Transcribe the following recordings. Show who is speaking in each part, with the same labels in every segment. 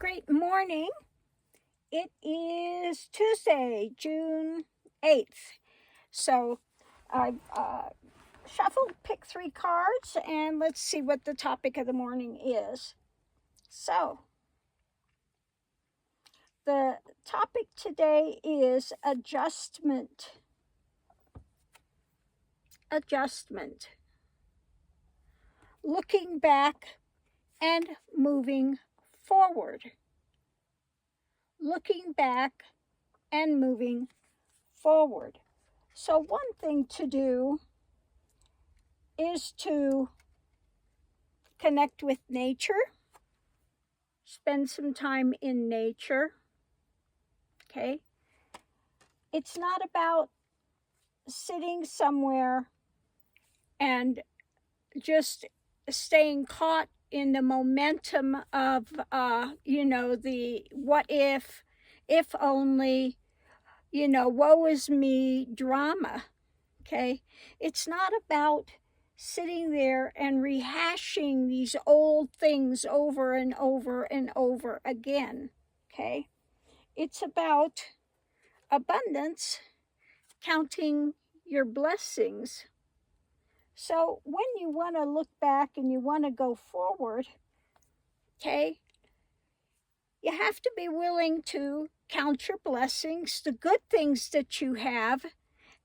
Speaker 1: great morning. It is Tuesday, June 8th. So I've shuffled, picked 3 cards, and let's see what the topic of the morning is. So the topic today is adjustment. Adjustment. Looking back and moving forward. Looking back and moving forward. So one thing to do is to connect with nature, spend some time in nature, okay? It's not about sitting somewhere and just staying caught in the momentum of, the what if only, woe is me drama, okay? It's not about sitting there and rehashing these old things over and over and over again, okay? It's about abundance, counting your blessings. So when you want to look back and you want to go forward, okay, you have to be willing to count your blessings, the good things that you have,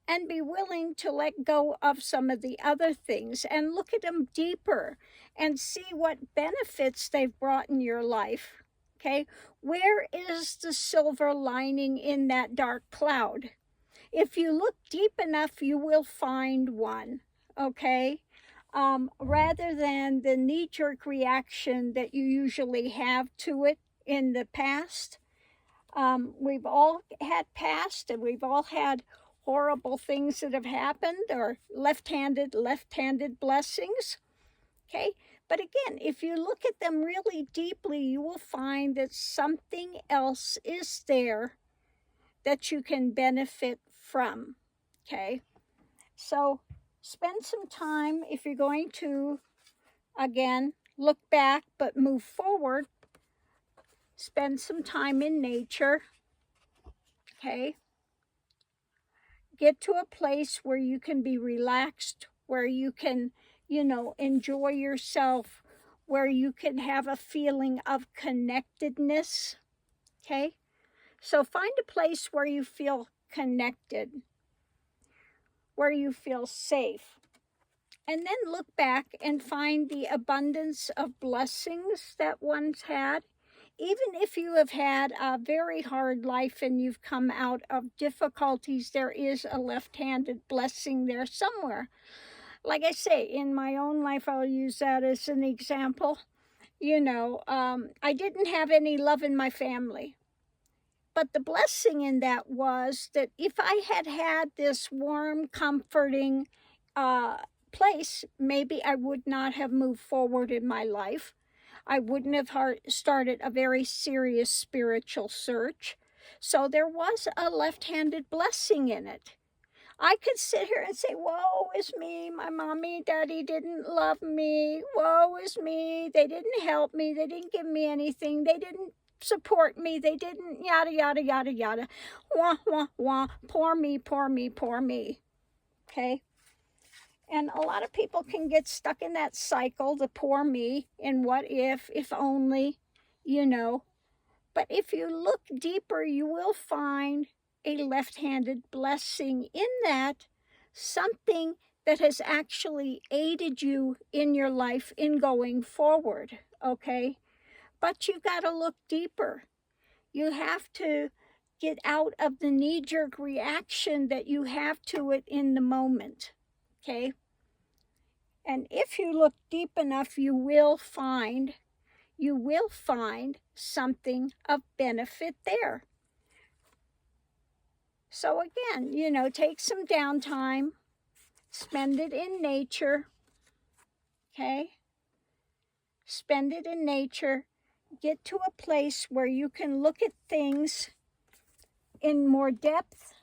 Speaker 1: and be willing to let go of some of the other things and look at them deeper and see what benefits they've brought in your life, okay? Where is the silver lining in that dark cloud? If you look deep enough, you will find one, okay? Rather than the knee-jerk reaction that you usually have to it in the past. We've all had past, and we've all had horrible things that have happened, or left-handed blessings, okay? But again, if you look at them really deeply, you will find that something else is there that you can benefit from, okay? So spend some time, if you're going to, again, look back but move forward, spend some time in nature, okay? Get to a place where you can be relaxed, where you can, enjoy yourself, where you can have a feeling of connectedness, okay? So find a place where you feel connected, where you feel safe. And then look back and find the abundance of blessings that one's had. Even if you have had a very hard life and you've come out of difficulties, there is a left-handed blessing there somewhere. Like I say, in my own life, I'll use that as an example. I didn't have any love in my family. But the blessing in that was that if I had had this warm, comforting place, maybe I would not have moved forward in my life. I wouldn't have started a very serious spiritual search. So there was a left-handed blessing in it. I could sit here and say, woe is me, my mommy, daddy didn't love me. Woe is me, they didn't help me, they didn't give me anything, they didn't support me, they didn't, yada, yada, yada, yada. Wah, wah, wah, poor me, poor me, poor me. Okay? And a lot of people can get stuck in that cycle, the poor me, and what if only, But if you look deeper, you will find a left-handed blessing in that, something that has actually aided you in your life in going forward, okay? But you've got to look deeper. You have to get out of the knee-jerk reaction that you have to it in the moment, okay? And if you look deep enough, you will find something of benefit there. So again, take some downtime, spend it in nature, okay? Spend it in nature. Get to a place where you can look at things in more depth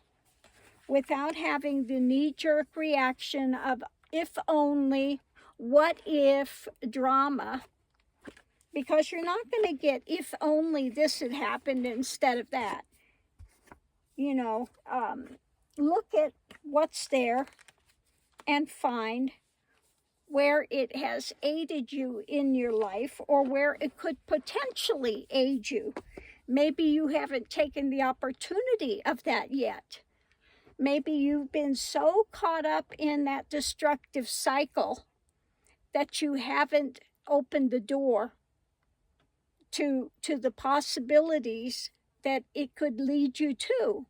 Speaker 1: without having the knee-jerk reaction of if only, what if drama. because you're not going to get if only this had happened instead of that. You know, look at what's there and find where it has aided you in your life or where it could potentially aid you. Maybe you haven't taken the opportunity of that yet. Maybe you've been so caught up in that destructive cycle that you haven't opened the door to the possibilities that it could lead you to.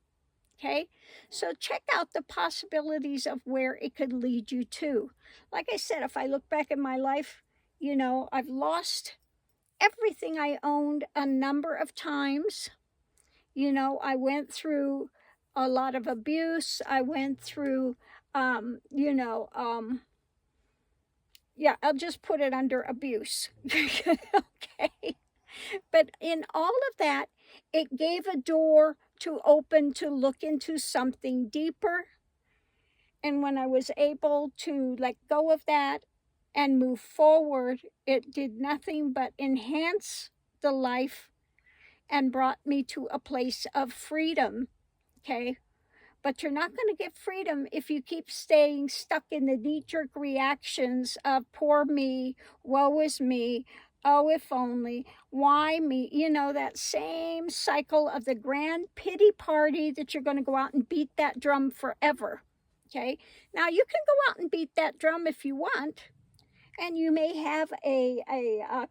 Speaker 1: Okay, so check out the possibilities of where it could lead you to. Like I said, if I look back at my life, you know, I've lost everything I owned a number of times. You know, I went through a lot of abuse. I went through, yeah, I'll just put it under abuse. Okay. But in all of that, it gave a door to open to look into something deeper. And when I was able to let go of that and move forward, it did nothing but enhance the life and brought me to a place of freedom. Okay. But you're not going to get freedom if you keep staying stuck in the knee-jerk reactions of poor me, woe is me, oh, if only, why me? You know, that same cycle of the grand pity party that you're going to go out and beat that drum forever. Okay? Now, you can go out and beat that drum if you want, and you may have a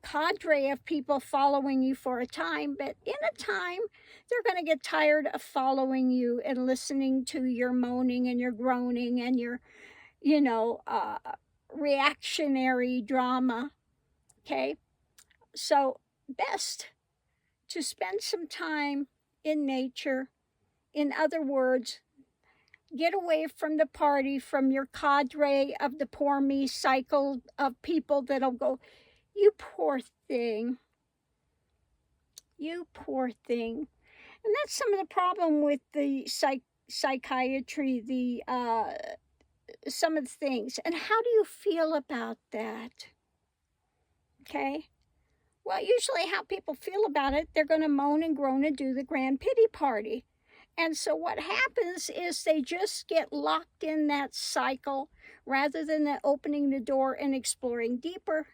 Speaker 1: cadre of people following you for a time, but in a time, they're going to get tired of following you and listening to your moaning and your groaning and your, reactionary drama. Okay? So, best to spend some time in nature. In other words, get away from the party, from your cadre of the poor me cycle of people that'll go, you poor thing. You poor thing. And that's some of the problem with the psychiatry, some of the things. And how do you feel about that? Okay? Well, usually how people feel about it, they're going to moan and groan and do the grand pity party. And so what happens is they just get locked in that cycle rather than opening the door and exploring deeper.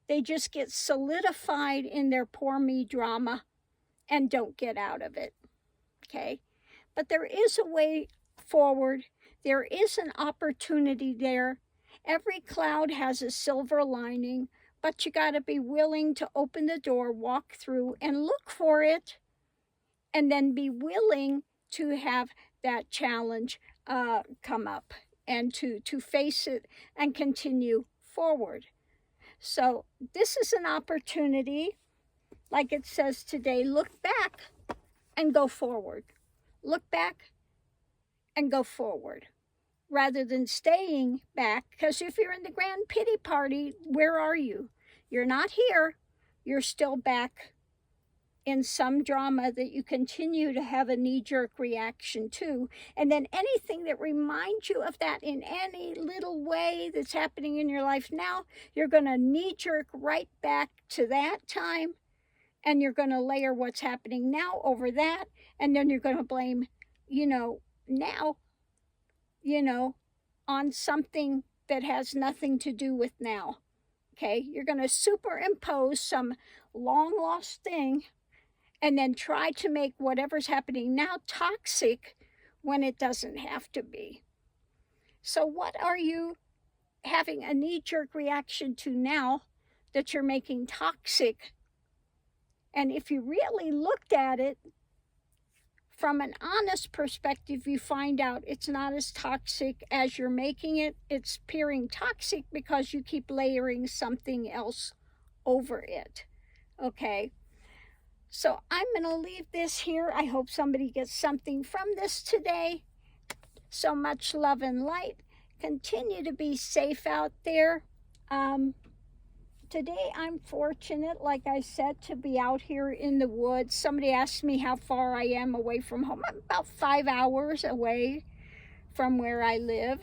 Speaker 1: They just get solidified in their poor me drama and don't get out of it. Okay? But there is a way forward. There is an opportunity there. Every cloud has a silver lining, but you got to be willing to open the door, walk through, and look for it, and then be willing to have that challenge come up and to face it and continue forward. So this is an opportunity, like it says today, look back and go forward. Look back and go forward rather than staying back, because if you're in the grand pity party, where are you? You're not here. You're still back in some drama that you continue to have a knee-jerk reaction to. And then anything that reminds you of that in any little way that's happening in your life now, you're going to knee-jerk right back to that time, and you're going to layer what's happening now over that, and then you're going to blame, now, on something that has nothing to do with now. Okay, you're going to superimpose some long-lost thing and then try to make whatever's happening now toxic when it doesn't have to be. So what are you having a knee-jerk reaction to now that you're making toxic? And if you really looked at it from an honest perspective, you find out it's not as toxic as you're making it. It's appearing toxic because you keep layering something else over it. Okay? So I'm going to leave this here. I hope somebody gets something from this today. So much love and light. Continue to be safe out there. Today I'm fortunate, like I said, to be out here in the woods. Somebody asked me how far I am away from home. I'm about 5 hours away from where I live.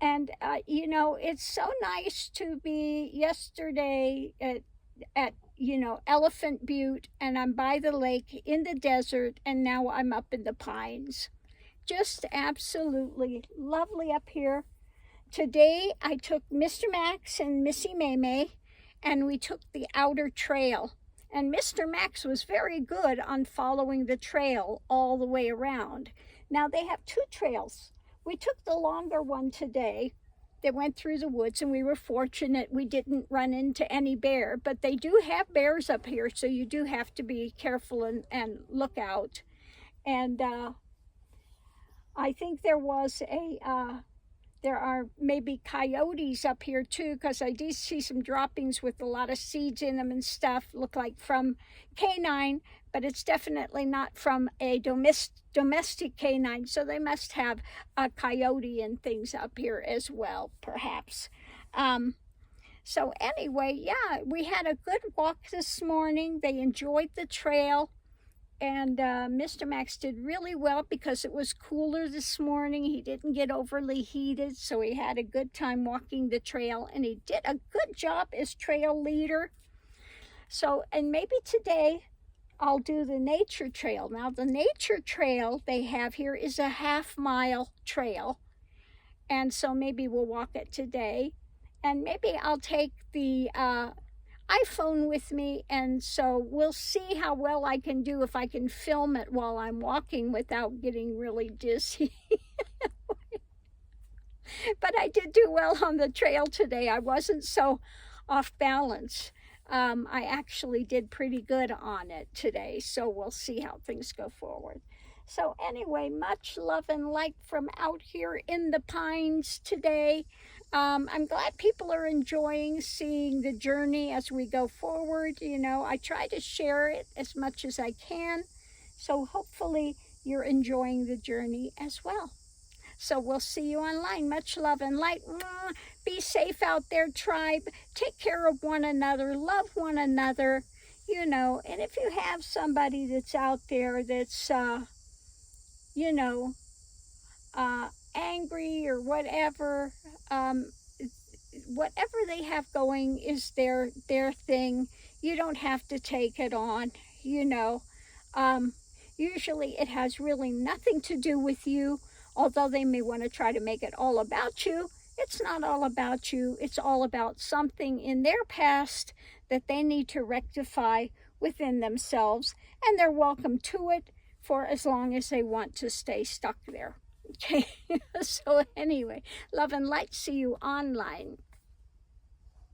Speaker 1: And, you know, it's so nice to be yesterday at you know, Elephant Butte, and I'm by the lake in the desert, and now I'm up in the pines. Just absolutely lovely up here. Today I took Mr. Max and Missy Maymay, and we took the outer trail. And Mr. Max was very good on following the trail all the way around. Now they have two trails. We took the longer one today that went through the woods, and we were fortunate we didn't run into any bear. But they do have bears up here, so you do have to be careful and look out. And I think there are maybe coyotes up here too, because I did see some droppings with a lot of seeds in them and stuff. Look like from canine, but it's definitely not from a domestic canine. So they must have a coyote and things up here as well, perhaps. So anyway, yeah, we had a good walk this morning. They enjoyed the trail. And Mr. Max did really well because it was cooler this morning. He didn't get overly heated, so he had a good time walking the trail, and he did a good job as trail leader. So, and maybe today I'll do the nature trail. Now, the nature trail they have here is a half-mile trail, and so maybe we'll walk it today. And maybe I'll take the iPhone with me, and so we'll see how well I can do if I can film it while I'm walking without getting really dizzy. But I did do well on the trail today. I wasn't so off balance. I actually did pretty good on it today, so we'll see how things go forward. So anyway, much love and light from out here in the pines today. I'm glad people are enjoying seeing the journey as we go forward. You know, I try to share it as much as I can. So hopefully you're enjoying the journey as well. So we'll see you online. Much love and light. Be safe out there, tribe. Take care of one another. Love one another. You know, and if you have somebody that's out there that's, you know, angry or whatever, whatever they have going is their thing. You don't have to take it on, you know. Usually it has really nothing to do with you, although they may want to try to make it all about you. It's not all about you. It's all about something in their past that they need to rectify within themselves, and they're welcome to it for as long as they want to stay stuck there. Okay, so anyway, love and light. See you online.